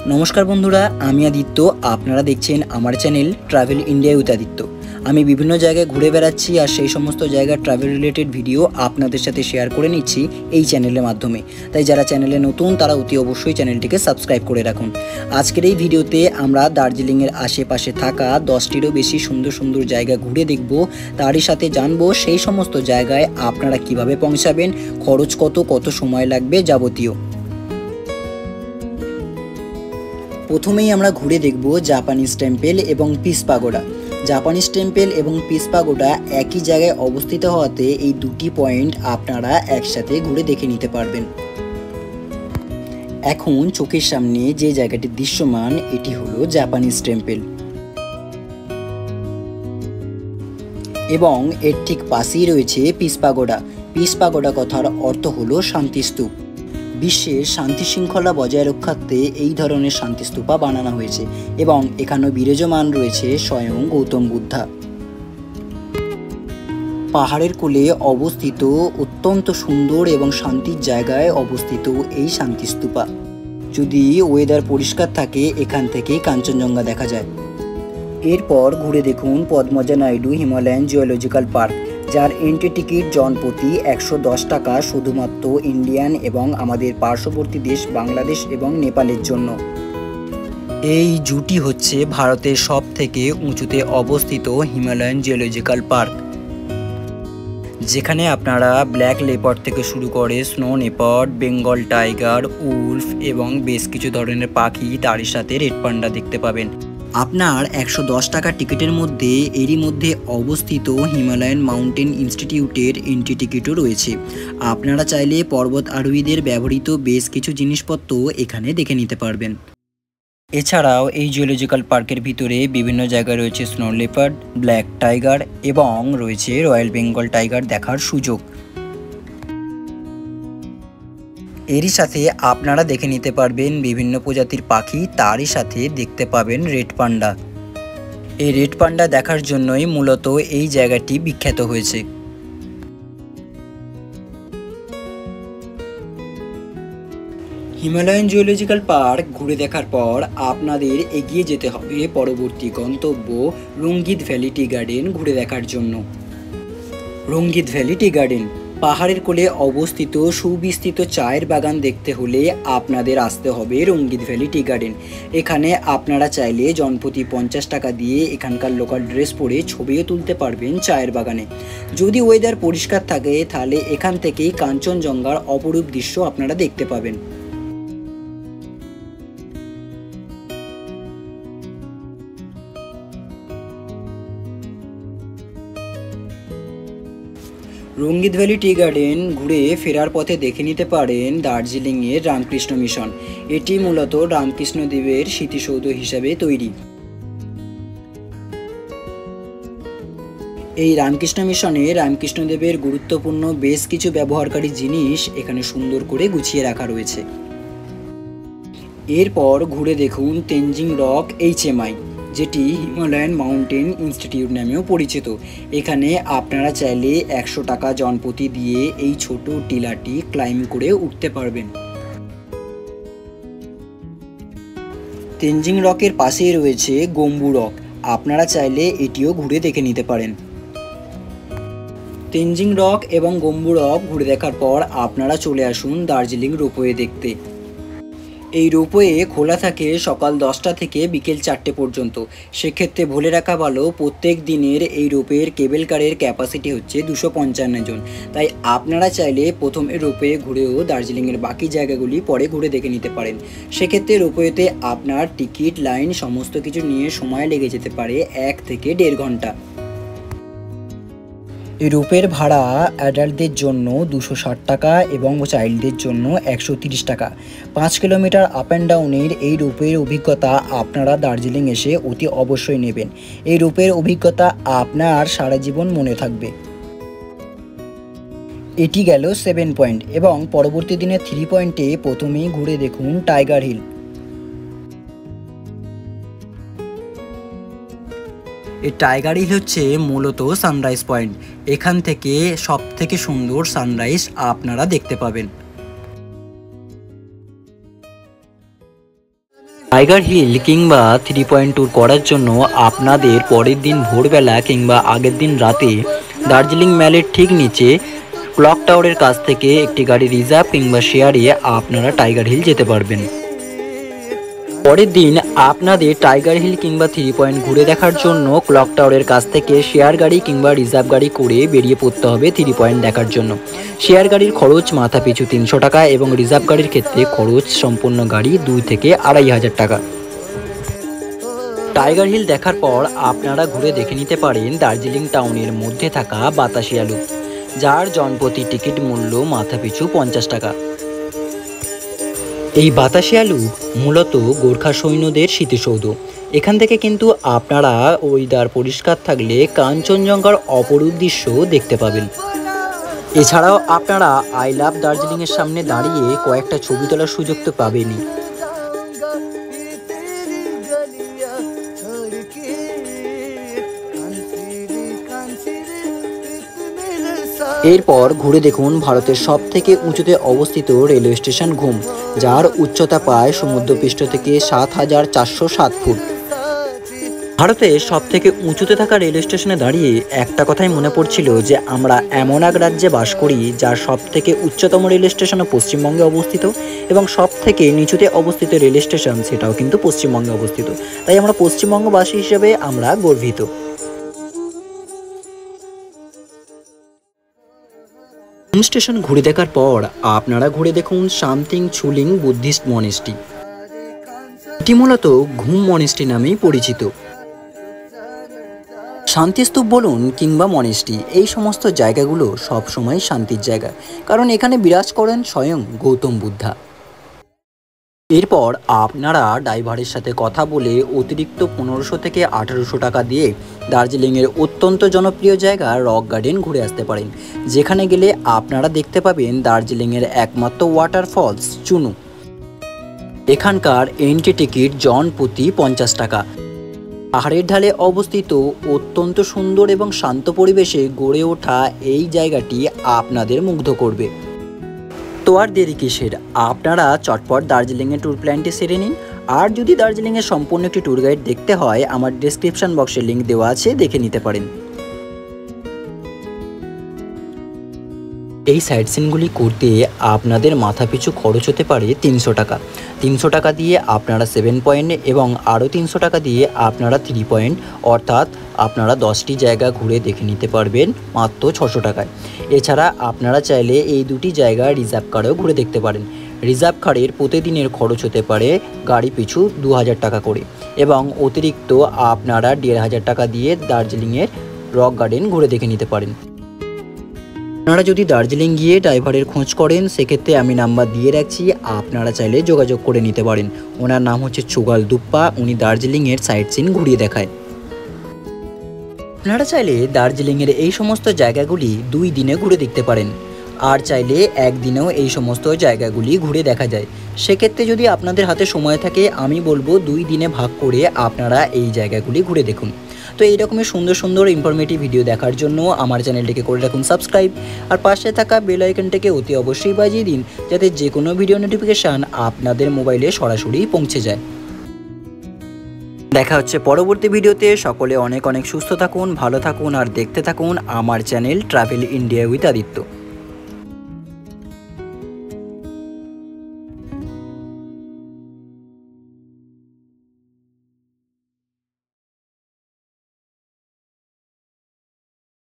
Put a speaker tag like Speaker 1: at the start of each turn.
Speaker 1: नमस्कार बंधुरा आमी आदित्य आपनारा देखছেন আমার channel travel India with Aditya. আমি বিভিন্ন জায়গায় ঘুরে বেড়াচ্ছি আর সেই সমস্ত জায়গার ট্রাভেল রিলেটেড ভিডিও আপনাদের সাথে শেয়ার করে নিচ্ছি এই চ্যানেলের মাধ্যমে। তাই যারা চ্যানেলে নতুন তারা অতি অবশ্যই চ্যানেলটিকে সাবস্ক্রাইব করে রাখুন। আজকের এই ভিডিওতে আমরা দার্জিলিংয়ের আশেপাশে থাকা 10টিরও বেশি সুন্দর সুন্দর জায়গা ঘুরে দেখব, তারই সাথে জানবো সেই সমস্ত জায়গায় আপনারা কিভাবে পৌঁছাবেন, খরচ কত সময় লাগবে যাবতীয়। প্রথমেই আমরা ঘুরে দেখব জাপানিজ টেম্পল এবং পিস পাগোডা। জাপানিজ টেম্পল এবং পিস পাগোডা একই জায়গায় অবস্থিত হওয়াতে এই দুটি পয়েন্ট আপনারা একসাথে ঘুরে দেখে নিতে পারবেন। এখন চোখের সামনে যে জায়গাটি দৃশ্যমান এটি হলো জাপানিজ টেম্পল এবং এর ঠিক পাশেই রয়েছে পিস পাগোডা। পিস পাগোডা কথার অর্থ হলো শান্তিস্তূপ। বিশ্বের শান্তি শৃঙ্খলা বজায় রক্ষার্থে এই ধরনের শান্তিস্তূপা বানানো হয়েছে এবং এখানে বিরাজমান রয়েছে স্বয়ং গৌতম বুদ্ধা। পাহাড়ের কোলে অবস্থিত অত্যন্ত সুন্দর এবং শান্তির জায়গায় অবস্থিত এই শান্তিস্তূপা। যদি ওয়েদার পরিষ্কার থাকে এখান থেকে কাঞ্চনজঙ্ঘা দেখা যায়। এরপর ঘুরে দেখুন Padmaja Naidu Himalayan geological park, যার এন্ট্রি টিকিট জনপ্রতি 110 টাকা শুধুমাত্র ইন্ডিয়ান এবং আমাদের পার্শ্ববর্তী দেশ বাংলাদেশ এবং নেপালের জন্য। এই জুটি হচ্ছে ভারতের সব থেকে উঁচুতে অবস্থিত হিমালয়ান জিওলজিক্যাল পার্ক, যেখানে আপনারা ব্ল্যাক লেপার্ড থেকে শুরু করে snow leopard, Bengal tiger, Wolf এবং বেশ কিছু ধরনের পাখি, তারই সাথে রেড পান্ডা দেখতে পাবেন। আপনার 110 টাকা টিকিটের মধ্যে এরই মধ্যে অবস্থিত হিমালয়ান মাউন্টেন ইনস্টিটিউটের এন্ট্রি টিকিটও রয়েছে। আপনারা চাইলে পর্বত আরোহীদের ব্যবহৃত বেশ কিছু জিনিসপত্র এখানে দেখে নিতে পারবেন। এছাড়াও এই জিওলজিক্যাল পার্কের ভিতরে বিভিন্ন জায়গায় রয়েছে স্নো লেপার্ড, ব্ল্যাক টাইগার এবং রয়েছে রয়্যাল বেঙ্গল টাইগার দেখার সুযোগ। এরই সাথে আপনারা দেখে নিতে পারবেন বিভিন্ন প্রজাতির পাখি, তারই সাথে দেখতে পাবেন রেড পান্ডা। এই রেড পান্ডা দেখার জন্যই মূলত এই জায়গাটি বিখ্যাত হয়েছে। হিমালয়ান জিওলজিক্যাল পার্ক ঘুরে দেখার পর আপনাদের এগিয়ে যেতে হবে পরবর্তী গন্তব্য রঙ্গিত ভ্যালি টি গার্ডেন ঘুরে দেখার জন্য। রঙ্গিত ভ্যালি টি গার্ডেন পাহাড়ের কোলে অবস্থিত সুবিস্তৃত চায়ের বাগান দেখতে হলে আপনাদের আসতে হবে রঙ্গিত ভ্যালি টি গার্ডেন। এখানে আপনারা চাইলে জনপ্রতি 50 টাকা দিয়ে এখানকার লোকাল ড্রেস পরে ছবিও তুলতে পারবেন চায়ের বাগানে। যদি ওয়েদার পরিষ্কার থাকে তাহলে এখান থেকেই কাঞ্চনজঙ্ঘার অপরূপ দৃশ্য আপনারা দেখতে পাবেন। রঙ্গিত ভ্যালি টি গার্ডেন ঘুরে ফেরার পথে দেখে নিতে পারেন দার্জিলিংয়ের রামকৃষ্ণ মিশন। এটি মূলত রামকৃষ্ণদেবের স্মৃতিসৌধ হিসাবে তৈরি। এই রামকৃষ্ণ মিশনে রামকৃষ্ণদেবের গুরুত্বপূর্ণ বেশ কিছু ব্যবহারকারী জিনিস এখানে সুন্দর করে গুছিয়ে রাখা রয়েছে। এরপর ঘুরে দেখুন তেনজিং রক HMI, যেটি হিমালয়ান মাউন্টেন ইনস্টিটিউট নামেও পরিচিত। এখানে আপনারা চাইলে 100 টাকা জনপ্রতি দিয়ে এই ছোট টিলাটি ক্লাইম্ব করে উঠতে পারবেন। তেনজিং রকের পাশেই রয়েছে গম্বু রক, আপনারা চাইলে এটিও ঘুরে দেখে নিতে পারেন। তেনজিং রক এবং গম্বু রক ঘুরে দেখার পর আপনারা চলে আসুন দার্জিলিং রোপওয়ে দেখতে। এই রোপওয়ে খোলা থাকে সকাল 10টা থেকে বিকেল 4টে পর্যন্ত। সেক্ষেত্রে বলে রাখা ভালো প্রত্যেক দিনের এই রোপওয়ের কেবল কারের ক্যাপাসিটি হচ্ছে 255 জন। তাই আপনারা চাইলে প্রথমে রোপওয়ে ঘুরেও দার্জিলিংয়ের বাকি জায়গাগুলি পরে ঘুরে দেখে নিতে পারেন। সেক্ষেত্রে রোপওয়েতে আপনার টিকিট, লাইন সমস্ত কিছু নিয়ে সময় লেগে যেতে পারে 1 থেকে 1.5 ঘন্টা। এই রোপের ভাড়া অ্যাডাল্টদের জন্য 260 টাকা এবং চাইল্ডদের জন্য 130 টাকা। 5 কিলোমিটার আপ অ্যান্ড ডাউনের এই রোপের অভিজ্ঞতা আপনারা দার্জিলিং এসে অতি অবশ্যই নেবেন। এই রোপের অভিজ্ঞতা আপনার সারা জীবন মনে থাকবে। এটি গেল 7 পয়েন্ট এবং পরবর্তী দিনে 3 পয়েন্টে প্রথমেই ঘুরে দেখুন টাইগার হিল। এই টাইগার হিল হচ্ছে মূলত সানরাইজ পয়েন্ট। এখান থেকে সব থেকে সুন্দর সানরাইজ আপনারা দেখতে পাবেন। টাইগার হিল কিংবা 3 পয়েন্ট ট্যুর করার জন্য আপনাদের পরের দিন ভোরবেলা কিংবা আগের দিন রাতে দার্জিলিং ম্যালের ঠিক নিচে ক্লক টাওয়ারের কাছ থেকে একটি গাড়ি রিজার্ভ কিংবা শেয়ারে আপনারা টাইগার হিল যেতে পারবেন। পরের দিন আপনাদের টাইগার হিল কিংবা 3 পয়েন্ট ঘুরে দেখার জন্য ক্লক টাওয়ারের কাছ থেকে শেয়ার গাড়ি কিংবা রিজার্ভ গাড়ি করে বেরিয়ে পড়তে হবে 3 পয়েন্ট দেখার জন্য। শেয়ার গাড়ির খরচ মাথা পিছু 300 টাকা এবং রিজার্ভ গাড়ির ক্ষেত্রে খরচ সম্পূর্ণ গাড়ি 2 থেকে 2,500 টাকা। টাইগার হিল দেখার পর আপনারা ঘুরে দেখে নিতে পারেন দার্জিলিং টাউনের মধ্যে থাকা বাতাসিয়া লুপ, যার জনপ্রতি টিকিট মূল্য মাথা পিছু 50 টাকা। এই বাতাসিয়া লুপ মূলত গোর্খা সৈন্যদের স্মৃতিসৌধ। এখান থেকে কিন্তু আপনারা ওয়েদার পরিষ্কার থাকলে কাঞ্চনজঙ্ঘার অপরূপ দৃশ্য দেখতে পাবেন। এছাড়াও আপনারা আই লাভ দার্জিলিংয়ের সামনে দাঁড়িয়ে কয়েকটা ছবি তোলার সুযোগ তো পাবেনই। এরপর ঘুরে দেখুন ভারতের সবথেকে উঁচুতে অবস্থিত রেলওয়ে স্টেশন ঘুম, যার উচ্চতা প্রায় সমুদ্রপৃষ্ঠ থেকে 7,407 ফুট। ভারতের সবথেকে উঁচুতে থাকা রেলওয়ে স্টেশনে দাঁড়িয়ে একটা কথাই মনে পড়ছিল যে আমরা এমন এক রাজ্যে বাস করি যার সবথেকে উচ্চতম রেলওয়ে স্টেশনও পশ্চিমবঙ্গে অবস্থিত এবং সবথেকে নিচুতে অবস্থিত রেলওয়ে স্টেশন সেটাও কিন্তু পশ্চিমবঙ্গে অবস্থিত। তাই আমরা পশ্চিমবঙ্গবাসী হিসেবে আমরা গর্বিত। ঘুম স্টেশন ঘুরে দেখার পর আপনারা ঘুরে দেখুন সামথিং ছুলিং বুদ্ধিস্ট মনেস্ট্রি। এটি মূলত ঘুম মনেস্ট্রি নামেই পরিচিত। শান্তিস্তূপ বলুন কিংবা মনেস্ট্রি, এই সমস্ত জায়গাগুলো সবসময় শান্তির জায়গা, কারণ এখানে বিরাজ করেন স্বয়ং গৌতম বুদ্ধা। এরপর আপনারা ড্রাইভারের সাথে কথা বলে অতিরিক্ত 1500 থেকে 1800 টাকা দিয়ে দার্জিলিংয়ের অত্যন্ত জনপ্রিয় জায়গা রক গার্ডেন ঘুরে আসতে পারেন, যেখানে গেলে আপনারা দেখতে পাবেন দার্জিলিংয়ের একমাত্র ওয়াটারফলস চুনু। এখানকার এন্ট্রি টিকিট জন প্রতি 50 টাকা। পাহাড়ের ঢালে অবস্থিত অত্যন্ত সুন্দর এবং শান্ত পরিবেশে গড়ে ওঠা এই জায়গাটি আপনাদের মুগ্ধ করবে। তো আর দেরি কিসের, আপনারা চটপট দার্জিলিংয়ের ট্যুর প্ল্যানটি সেরে নিন। আর যদি দার্জিলিংয়ের সম্পূর্ণ একটি ট্যুর গাইড দেখতে হয়, আমার ডেসক্রিপশন বক্সে লিঙ্ক দেওয়া আছে, দেখে নিতে পারেন। এই সাইট সিনগুলি করতে আপনাদের মাথাপিছু খরচ হতে পারে 300 টাকা। 300 টাকা দিয়ে আপনারা 7 পয়েন্ট এবং আরও 300 টাকা দিয়ে আপনারা 3 পয়েন্ট, অর্থাৎ আপনারা 10টি জায়গা ঘুরে দেখে নিতে পারবেন মাত্র 600 টাকায়। এছাড়া আপনারা চাইলে এই দুটি জায়গা রিজার্ভ কারেও ঘুরে দেখতে পারেন। রিজার্ভ কারের প্রতিদিনের খরচ হতে পারে গাড়ি পিছু 2000 টাকা করে এবং অতিরিক্ত আপনারা 1500 টাকা দিয়ে দার্জিলিংয়ের রক গার্ডেন ঘুরে দেখে নিতে পারেন। আপনারা যদি দার্জিলিং গিয়ে ড্রাইভারের খোঁজ করেন, সেক্ষেত্রে আমি নাম্বার দিয়ে রাখছি, আপনারা চাইলে যোগাযোগ করে নিতে পারেন। ওনার নাম হচ্ছে চুগাল দুপ্পা, উনি দার্জিলিংয়ের সাইট সিন ঘুরিয়ে দেখায়। আপনারা চাইলে দার্জিলিংয়ের এই সমস্ত জায়গাগুলি 2 দিনে ঘুরে দেখতে পারেন, আর চাইলে একদিনেও এই সমস্ত জায়গাগুলি ঘুরে দেখা যায়। সেক্ষেত্রে যদি আপনাদের হাতে সময় থাকে, আমি বলবো 2 দিনে ভাগ করে আপনারা এই জায়গাগুলি ঘুরে দেখুন। তো এই রকমের সুন্দর সুন্দর ইনফরমেটিভ ভিডিও দেখার জন্য আমার চ্যানেলটিকে করে রাখুন সাবস্ক্রাইব, আর পাশে থাকা বেল আইকনটাকে অতি অবশ্যই বাজিয়ে দিন, যাতে যে কোনো ভিডিও নোটিফিকেশান আপনাদের মোবাইলে সরাসরি পৌঁছে যায়। দেখা হচ্ছে পরবর্তী ভিডিওতে। সকলে অনেক অনেক সুস্থ থাকুন, ভালো থাকুন আর দেখতে থাকুন আমার channel travel India with Aditya.